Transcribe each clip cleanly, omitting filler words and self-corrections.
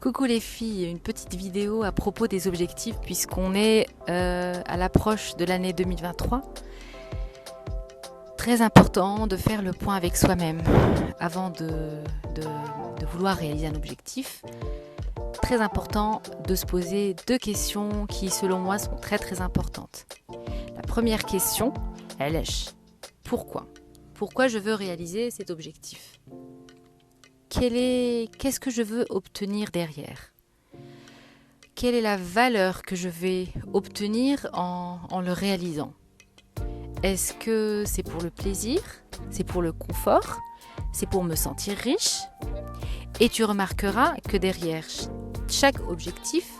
Coucou les filles, une petite vidéo à propos des objectifs puisqu'on est à l'approche de l'année 2023. Très important de faire le point avec soi-même avant de vouloir réaliser un objectif. Très important de se poser deux questions qui selon moi sont très importantes. La première question, elle est pourquoi ? Pourquoi je veux réaliser cet objectif ? Qu'est-ce que je veux obtenir derrière ? Quelle est la valeur que je vais obtenir en le réalisant ? Est-ce que c'est pour le plaisir ? C'est pour le confort ? C'est pour me sentir riche ? Et tu remarqueras que derrière chaque objectif,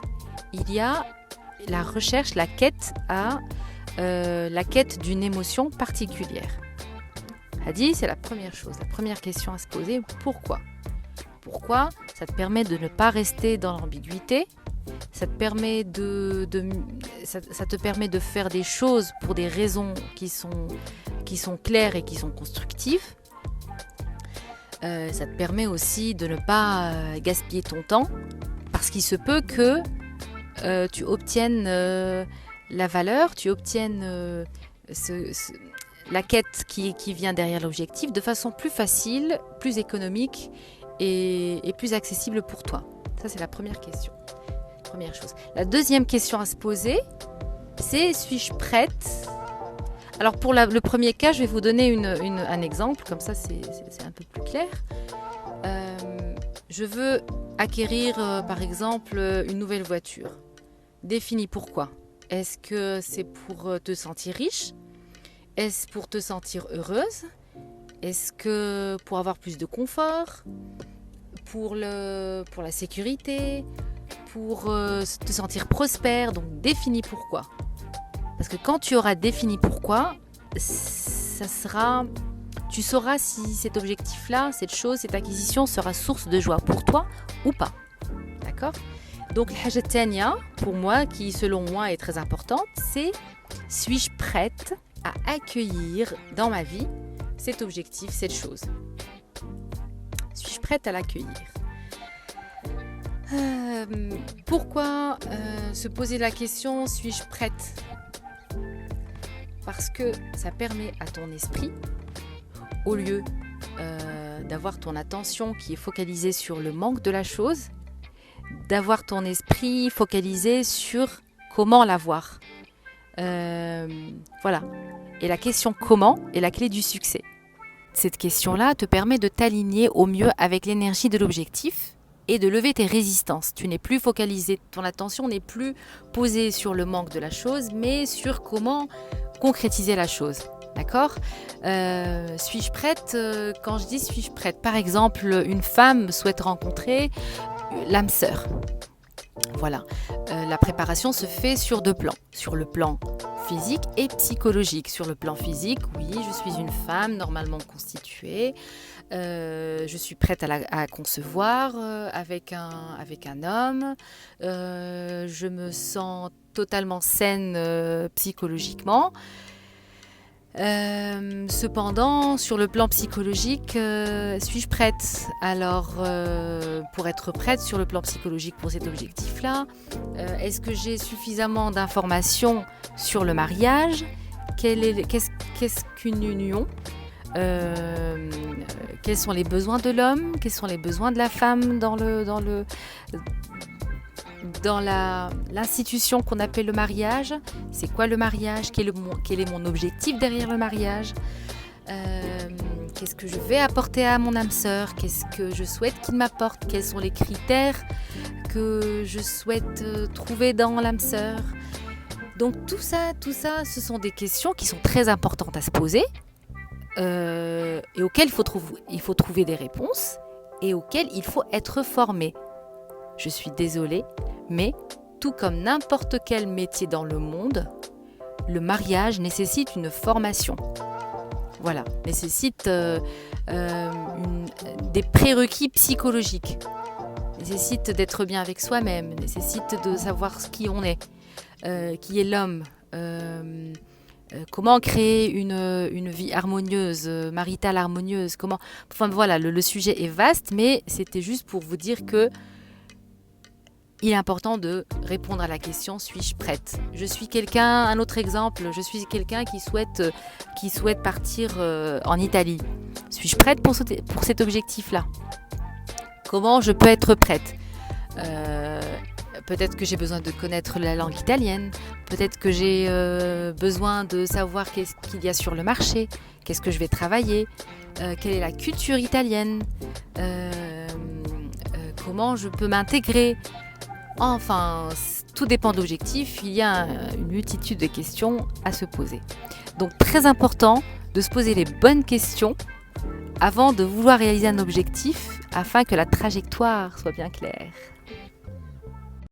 il y a la recherche, la quête d'une émotion particulière. Hadi, c'est la première chose, la première question à se poser, pourquoi ? Pourquoi ? Ça te permet de ne pas rester dans l'ambiguïté, ça te permet ça te permet de faire des choses pour des raisons qui sont claires et qui sont constructives. Ça te permet aussi de ne pas gaspiller ton temps, parce qu'il se peut que tu obtiennes la valeur, tu obtiennes la quête qui vient derrière l'objectif de façon plus facile, plus économique et plus accessible pour toi. Ça, c'est la première question. Première chose. La deuxième question à se poser, c'est suis-je prête ? Alors pour le premier cas, je vais vous donner un exemple, comme ça c'est un peu plus clair. Je veux acquérir par exemple une nouvelle voiture. Définis pourquoi. Est-ce que c'est pour te sentir riche ? Est-ce pour te sentir heureuse ? Est-ce que pour avoir plus de confort ? Pour la sécurité ? Pour te sentir prospère ? Donc définis pourquoi. Parce que quand tu auras défini pourquoi, tu sauras si cet objectif-là, cette chose, cette acquisition sera source de joie pour toi ou pas. D'accord ? Donc, la tania, pour moi, qui selon moi est très importante, c'est suis-je prête à accueillir dans ma vie cet objectif, cette chose ? Suis-je prête à l'accueillir ? Pourquoi se poser la question suis-je prête ? Parce que ça permet à ton esprit, au lieu d'avoir ton attention qui est focalisée sur le manque de la chose, d'avoir ton esprit focalisé sur comment l'avoir. Voilà. Et la question comment est la clé du succès. Cette question-là te permet de t'aligner au mieux avec l'énergie de l'objectif et de lever tes résistances. Tu n'es plus focalisé, ton attention n'est plus posée sur le manque de la chose, mais sur comment concrétiser la chose. D'accord ? Suis-je prête ? Quand je dis suis-je prête, par exemple, une femme souhaite rencontrer l'âme sœur. Voilà. La préparation se fait sur deux plans. Sur le plan physique et psychologique. Sur le plan physique, oui, je suis une femme normalement constituée. Je suis prête à concevoir avec un homme. Je me sens totalement saine psychologiquement. Cependant, sur le plan psychologique, suis-je prête ? Alors, pour être prête sur le plan psychologique pour cet objectif-là, est-ce que j'ai suffisamment d'informations sur le mariage ? Qu'est-ce qu'une union ? Quels sont les besoins de l'homme ? Quels sont les besoins de la femme dans l'institution qu'on appelle le mariage? C'est quoi le mariage ? Quel est mon objectif derrière le mariage ? Qu'est-ce que je vais apporter à mon âme sœur ? Qu'est-ce que je souhaite qu'il m'apporte ? Quels sont les critères que je souhaite trouver dans l'âme sœur ? Donc tout ça, ce sont des questions qui sont très importantes à se poser et auxquelles il faut trouver des réponses et auxquelles il faut être formé. Je suis désolée, mais tout comme n'importe quel métier dans le monde, le mariage nécessite une formation. Voilà, nécessite des prérequis psychologiques, nécessite d'être bien avec soi-même, nécessite de savoir qui on est, qui est l'homme, comment créer une vie harmonieuse, maritale harmonieuse, enfin voilà, le sujet est vaste, mais c'était juste pour vous dire que il est important de répondre à la question « Suis-je prête ?» Un autre exemple, je suis quelqu'un qui souhaite partir en Italie. Suis-je prête pour cet objectif-là ? Comment je peux être prête ? Peut-être que j'ai besoin de connaître la langue italienne. Peut-être que j'ai besoin de savoir qu'est-ce qu'il y a sur le marché. Qu'est-ce que je vais travailler ? Quelle est la culture italienne ? Comment je peux m'intégrer ? Enfin, tout dépend de l'objectif. Il y a une multitude de questions à se poser. Donc, très important de se poser les bonnes questions avant de vouloir réaliser un objectif afin que la trajectoire soit bien claire.